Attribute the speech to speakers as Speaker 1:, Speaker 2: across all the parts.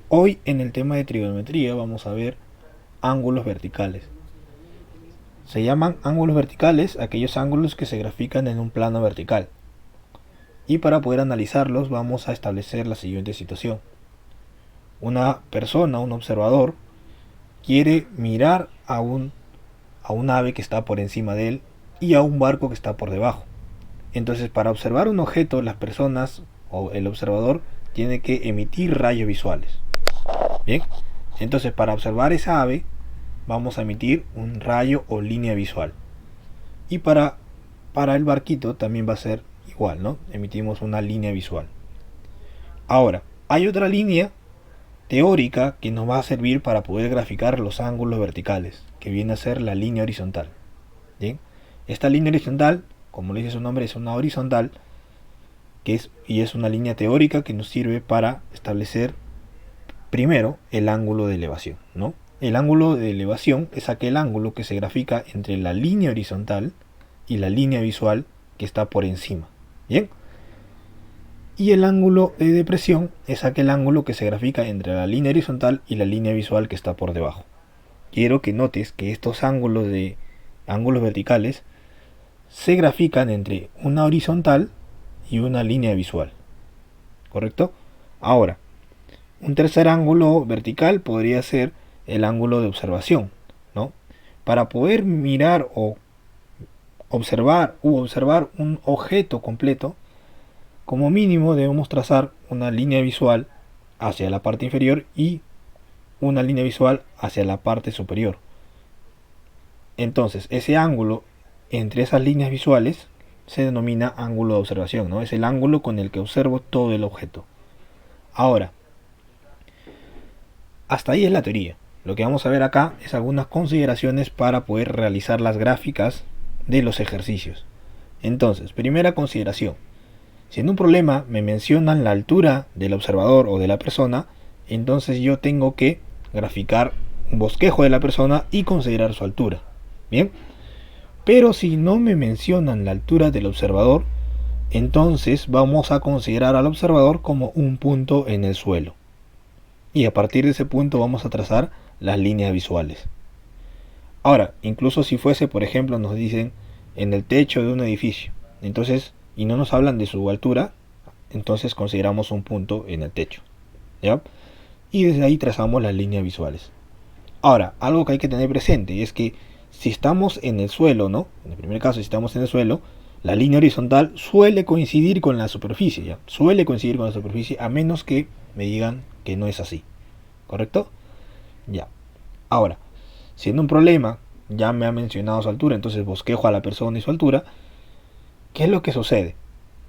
Speaker 1: Hoy en el tema de trigonometría vamos a ver ángulos verticales. Se llaman ángulos verticales aquellos ángulos que se grafican en un plano vertical. Y para poder analizarlos vamos a establecer la siguiente situación. Una persona, un observador, quiere mirar a un ave que está por encima de él y a un barco que está por debajo. Entonces, para observar un objeto, las personas o el observador tiene que emitir rayos visuales. Bien, entonces para observar esa ave vamos a emitir un rayo o línea visual. Y para el barquito también va a ser igual, ¿no? Emitimos una línea visual. Ahora, hay otra línea teórica que nos va a servir para poder graficar los ángulos verticales, que viene a ser la línea horizontal. ¿Bien? Esta línea horizontal, como le dice su nombre, es una horizontal y es una línea teórica que nos sirve para establecer primero el ángulo de elevación, ¿no? El ángulo de elevación es aquel ángulo que se grafica entre la línea horizontal y la línea visual que está por encima. ¿Bien? Y el ángulo de depresión es aquel ángulo que se grafica entre la línea horizontal y la línea visual que está por debajo. Quiero que notes que estos ángulos verticales se grafican entre una horizontal y una línea visual. ¿Correcto? Ahora, un tercer ángulo vertical podría ser el ángulo de observación, ¿no? Para poder mirar o observar un objeto completo, como mínimo debemos trazar una línea visual hacia la parte inferior y una línea visual hacia la parte superior. Entonces, ese ángulo entre esas líneas visuales se denomina ángulo de observación, ¿no? Es el ángulo con el que observo todo el objeto. Ahora, hasta ahí es la teoría. Lo que vamos a ver acá es algunas consideraciones para poder realizar las gráficas de los ejercicios. Entonces, primera consideración. Si en un problema me mencionan la altura del observador o de la persona, entonces yo tengo que graficar un bosquejo de la persona y considerar su altura. Bien, pero si no me mencionan la altura del observador, entonces vamos a considerar al observador como un punto en el suelo. Y a partir de ese punto vamos a trazar las líneas visuales. Ahora, incluso si fuese, por ejemplo, nos dicen en el techo de un edificio, entonces, y no nos hablan de su altura, entonces consideramos un punto en el techo, ¿ya? Y desde ahí trazamos las líneas visuales. Ahora, algo que hay que tener presente es que si estamos en el suelo, ¿no? En el primer caso, si estamos en el suelo, la línea horizontal suele coincidir con la superficie, ¿ya? Suele coincidir con la superficie, a menos que me digan que no es así. ¿Correcto? Ya. Ahora, siendo un problema, ya me ha mencionado su altura, entonces bosquejo a la persona y su altura. ¿Qué es lo que sucede?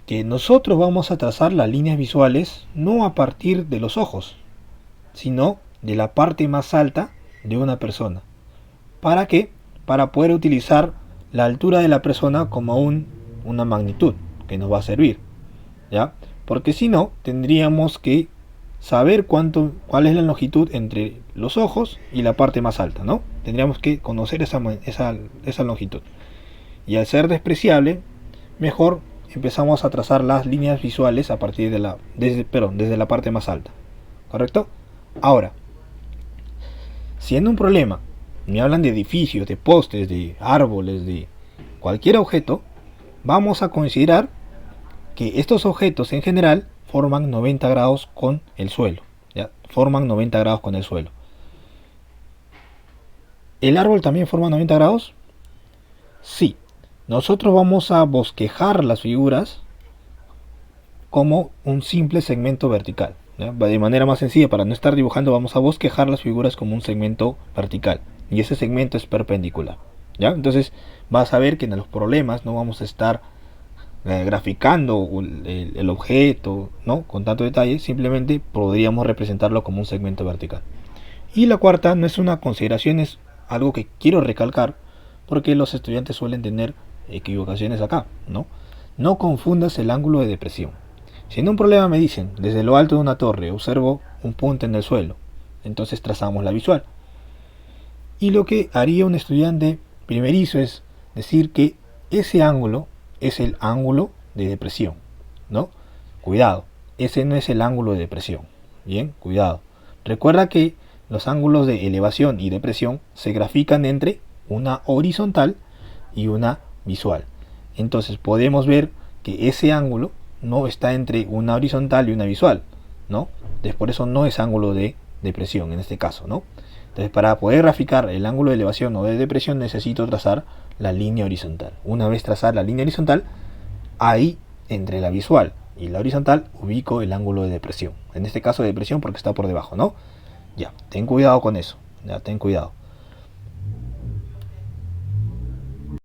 Speaker 1: Que nosotros vamos a trazar las líneas visuales no a partir de los ojos, sino de la parte más alta de una persona. ¿Para qué? Para poder utilizar la altura de la persona como una magnitud que nos va a servir, ¿ya? Porque si no, tendríamos que saber cuál es la longitud entre los ojos y la parte más alta, ¿no? Tendríamos que conocer esa longitud. Y al ser despreciable, mejor empezamos a trazar las líneas visuales a partir desde la parte más alta. ¿Correcto? Ahora, si en un problema me hablan de edificios, de postes, de árboles, de cualquier objeto, vamos a considerar que estos objetos en general forman 90 grados con el suelo. ¿Ya? Forman 90 grados con el suelo. ¿El árbol también forma 90 grados? Sí. Nosotros vamos a bosquejar las figuras como un simple segmento vertical. ¿Ya? De manera más sencilla, para no estar dibujando, vamos a bosquejar las figuras como un segmento vertical. Y ese segmento es perpendicular. ¿Ya? Entonces vas a ver que en los problemas no vamos a estar graficando el objeto, ¿no? Con tanto detalle, simplemente podríamos representarlo como un segmento vertical. Y la cuarta no es una consideración, es algo que quiero recalcar, porque los estudiantes suelen tener equivocaciones acá, ¿no? No confundas el ángulo de depresión. Si en un problema me dicen, desde lo alto de una torre observo un punto en el suelo, entonces trazamos la visual. Y lo que haría un estudiante primerizo es decir que ese ángulo es el ángulo de depresión, ¿no? Cuidado, ese no es el ángulo de depresión. Bien, cuidado. Recuerda que los ángulos de elevación y depresión se grafican entre una horizontal y una visual. Entonces podemos ver que ese ángulo no está entre una horizontal y una visual, ¿no? Entonces por eso no es ángulo de depresión en este caso, ¿no? Entonces para poder graficar el ángulo de elevación o de depresión necesito trazar la línea horizontal. Una vez trazar la línea horizontal, ahí entre la visual y la horizontal ubico el ángulo de depresión. En este caso de depresión porque está por debajo, ¿no? Ya, ten cuidado con eso, ya, ten cuidado.